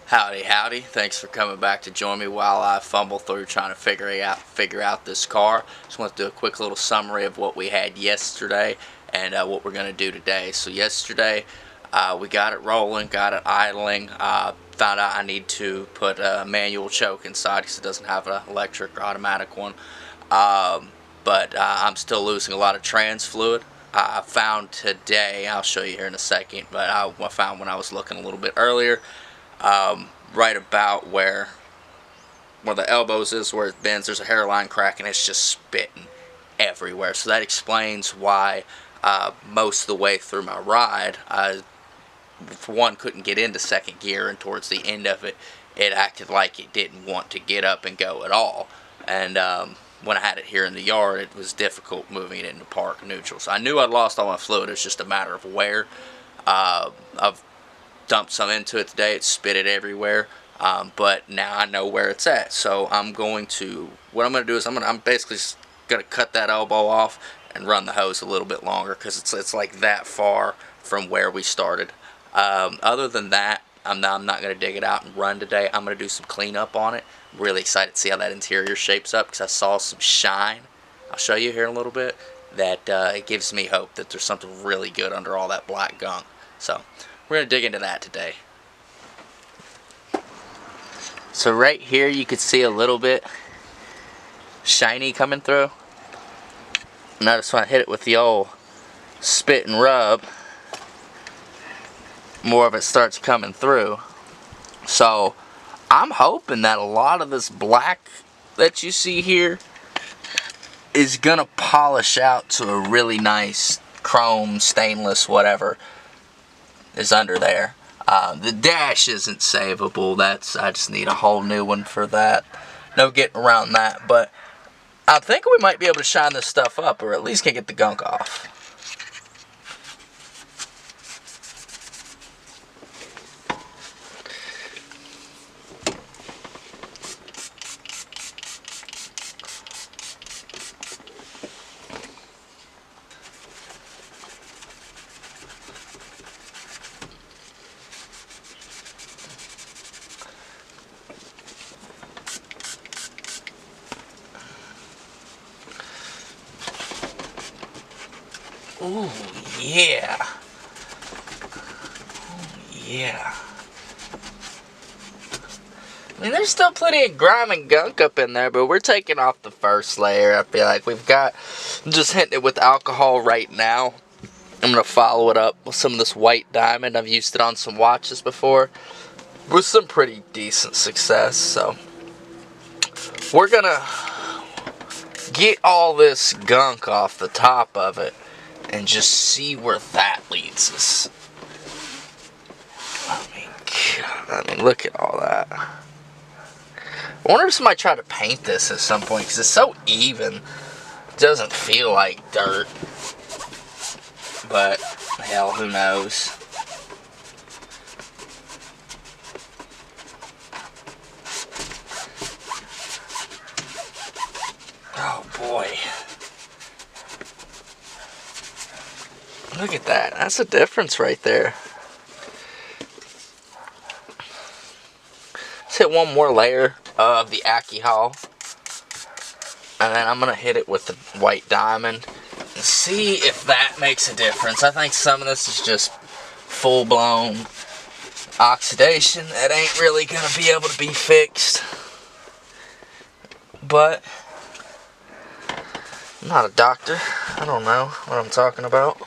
Howdy, howdy. Thanks for coming back to join me while I fumble through trying to figure out this car. Just want to do a quick little summary of what we had yesterday and what we're going to do today. So yesterday we got it rolling, got it idling. Found out I need to put a manual choke inside because it doesn't have an electric or automatic one. But I'm still losing a lot of trans fluid. I found today, I'll show you here in a second, but I found when I was looking a little bit earlier, right about where the elbows is, where it bends, there's a hairline crack and it's just spitting everywhere. So that explains why most of the way through my ride, I, for one, couldn't get into second gear, and towards the end of it, it acted like it didn't want to get up and go at all. And when I had it here in the yard, it was difficult moving it into park neutral. So I knew I'd lost all my fluid. It's just a matter of where. I've dumped some into it today. It spit it everywhere. But now I know where it's at. So what I'm going to do is I'm basically just going to cut that elbow off and run the hose a little bit longer, because it's like that far from where we started. Other than that, I'm not going to dig it out and run today. I'm going to do some cleanup on it. I'm really excited to see how that interior shapes up, because I saw some shine. I'll show you here in a little bit. That it gives me hope that there's something really good under all that black gunk. So we're going to dig into that today. So right here you can see a little bit shiny coming through. Notice when I hit it with the old spit and rub, more of it starts coming through. So I'm hoping that a lot of this black that you see here is gonna polish out to a really nice chrome, stainless, whatever is under there. The dash isn't savable. I just need a whole new one for that. No getting around that. But I think we might be able to shine this stuff up, or at least can get the gunk off. Ooh, yeah. Ooh, yeah. I mean, there's still plenty of grime and gunk up in there, but we're taking off the first layer. I feel like I'm just hitting it with alcohol right now. I'm going to follow it up with some of this white diamond. I've used it on some watches before with some pretty decent success. So we're going to get all this gunk off the top of it and just see where that leads us. I mean, look at all that. I wonder if somebody tried to paint this at some point, because it's so even. It doesn't feel like dirt. But, hell, who knows? Oh, boy. Look at that. That's a difference right there. Let's hit one more layer of the alcohol. And then I'm going to hit it with the white diamond and see if that makes a difference. I think some of this is just full-blown oxidation that ain't really going to be able to be fixed. But I'm not a doctor. I don't know what I'm talking about.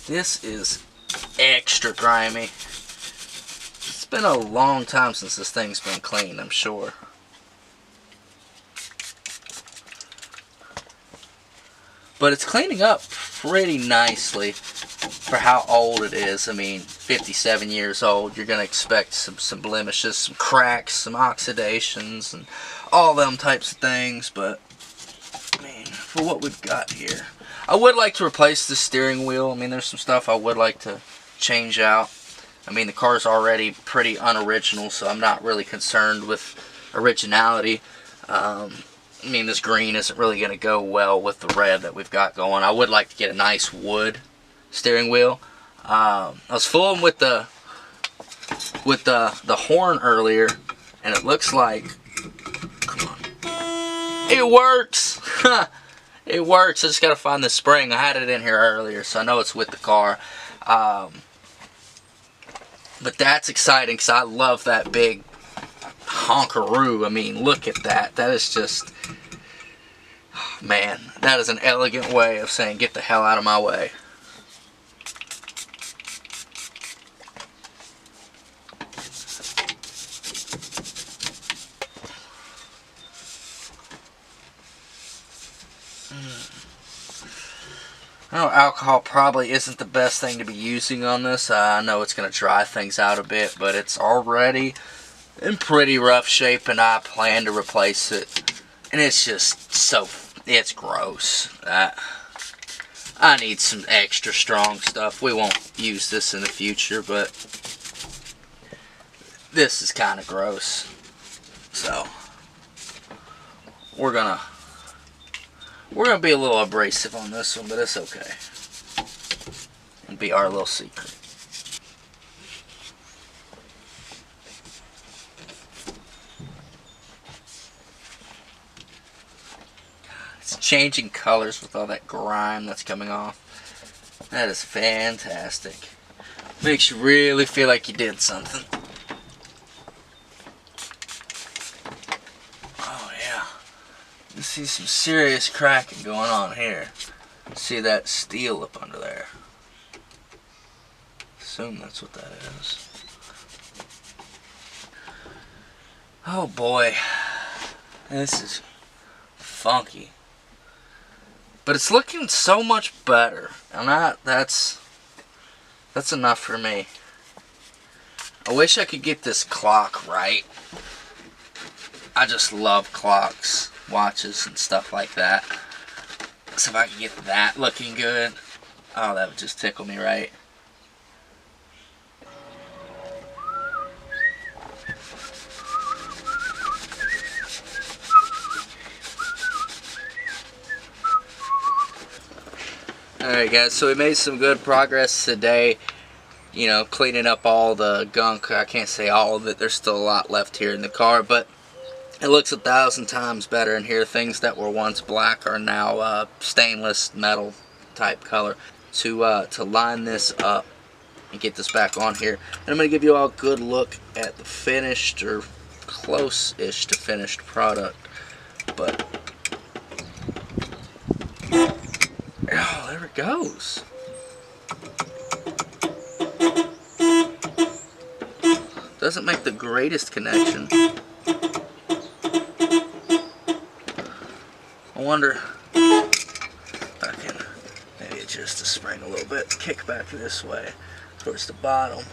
This is extra grimy. It's been a long time since this thing's been cleaned, I'm sure. But it's cleaning up pretty nicely for how old it is. I mean, 57 years old. You're going to expect some blemishes, some cracks, some oxidations, and all them types of things. But, I mean, for what we've got here. I would like to replace the steering wheel. I mean, there's some stuff I would like to change out. I mean, the car's already pretty unoriginal, so I'm not really concerned with originality. I mean, this green isn't really going to go well with the red that we've got going. I would like to get a nice wood steering wheel. I was fooling with the horn earlier, and it looks like, come on, it works. It works. I just got to find the spring. I had it in here earlier, so I know it's with the car. But that's exciting because I love that big honkaroo. I mean, look at that. That is just, man, that is an elegant way of saying get the hell out of my way. I know alcohol probably isn't the best thing to be using on this. I know it's going to dry things out a bit, but it's already in pretty rough shape, and I plan to replace it. And it's just so, it's gross. I need some extra strong stuff. We won't use this in the future, but this is kind of gross. So, we're gonna be a little abrasive on this one, but it's okay. It'll be our little secret. It's changing colors with all that grime that's coming off. That is fantastic. Makes you really feel like you did something. Oh yeah. You see some serious cracking going on here. See that steel up under there. Assume that's what that is. Oh boy. This is funky. But it's looking so much better. And that's enough for me. I wish I could get this clock right. I just love clocks, watches, and stuff like that. So if I could get that looking good, oh, that would just tickle me right. Alright guys, so we made some good progress today, you know, cleaning up all the gunk. I can't say all of it, there's still a lot left here in the car, but it looks 1,000 times better in here. Things that were once black are now stainless metal type color. To line this up and get this back on here, and I'm going to give you all a good look at the finished, or close-ish to finished product. But oh, there it goes. Doesn't make the greatest connection. I wonder if I can maybe adjust the spring a little bit, kick back this way towards the bottom.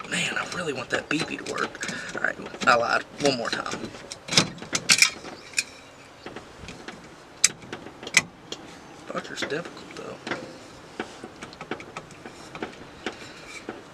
Man, I really want that BB to work. Alright, I lied. One more time. Fucker's difficult though.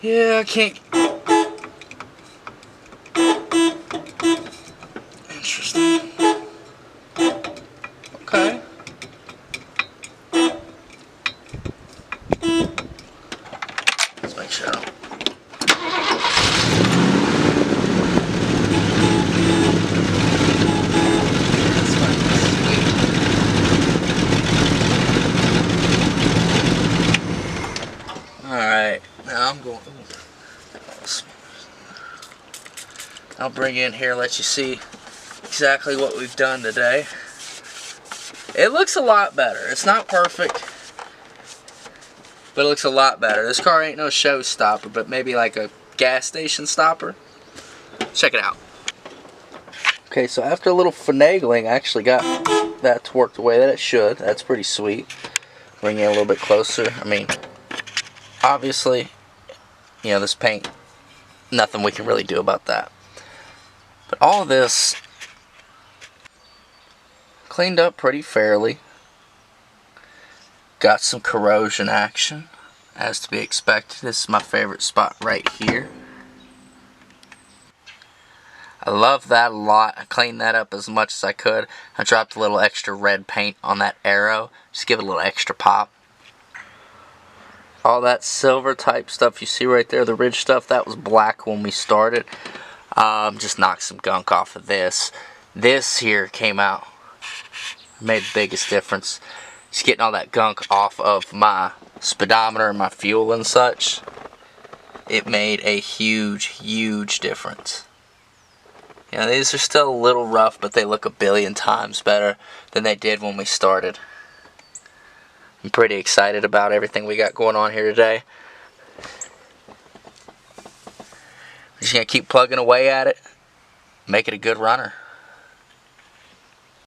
Yeah, I can't. Interesting. Okay. Let's make sure I don't. Alright, now I'm going. I'll bring you in here, let you see exactly what we've done today. It looks a lot better. It's not perfect. But it looks a lot better. This car ain't no showstopper, but maybe like a gas station stopper. Check it out. Okay, so after a little finagling, I actually got that to work the way that it should. That's pretty sweet. Bring it a little bit closer. I mean, obviously, you know, this paint, nothing we can really do about that. But all of this cleaned up pretty fairly. Got some corrosion action, as to be expected. This is my favorite spot right here. I love that a lot. I cleaned that up as much as I could. I dropped a little extra red paint on that arrow, just give it a little extra pop. All that silver type stuff you see right there, the ridge stuff, that was black when we started. Just knocked some gunk off of this. This here came out, made the biggest difference. Just getting all that gunk off of my speedometer and my fuel and such. It made a huge difference. You know, these are still a little rough, but they look a billion times better than they did when we started. I'm pretty excited about everything we got going on here today. We're just going to keep plugging away at it, make it a good runner.